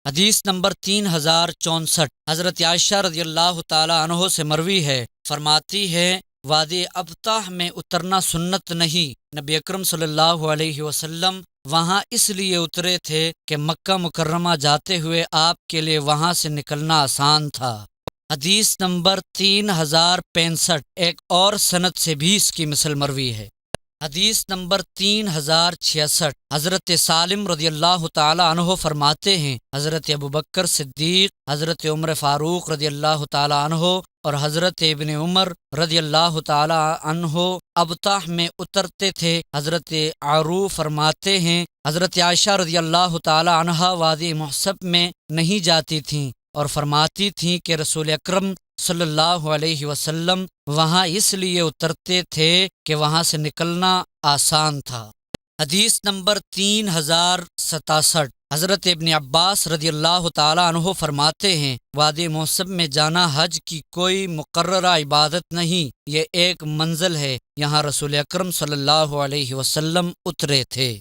حدیث نمبر 3064 حضرت عائشہ رضی اللہ تعالی عنہ سے مروی ہے، فرماتی ہے وادی ابتح میں اترنا سنت نہیں، نبی اکرم صلی اللہ علیہ وسلم وہاں اس لیے اترے تھے کہ مکہ مکرمہ جاتے ہوئے آپ کے لیے وہاں سے نکلنا آسان تھا۔ حدیث نمبر 3065 ایک اور سند سے بھی اس کی مثل مروی ہے۔ حدیث نمبر 3066 حضرت سالم رضی اللہ تعالی عنہ فرماتے ہیں حضرت ابوبکر صدیق، حضرت عمر فاروق رضی اللہ تعالی عنہ اور حضرت ابن عمر رضی اللہ تعالی عنہ ابتح میں اترتے تھے۔ حضرت عروہ فرماتے ہیں حضرت عائشہ رضی اللہ تعالی عنہ وادی محسب میں نہیں جاتی تھیں اور فرماتی تھیں کہ رسول اکرم صلی اللہ علیہ وسلم وہاں اس لیے اترتے تھے کہ وہاں سے نکلنا آسان تھا۔ حدیث نمبر 3067 حضرت ابن عباس رضی اللہ تعالی عنہ فرماتے ہیں وادی محسب میں جانا حج کی کوئی مقررہ عبادت نہیں، یہ ایک منزل ہے، یہاں رسول اکرم صلی اللہ علیہ وسلم اترے تھے۔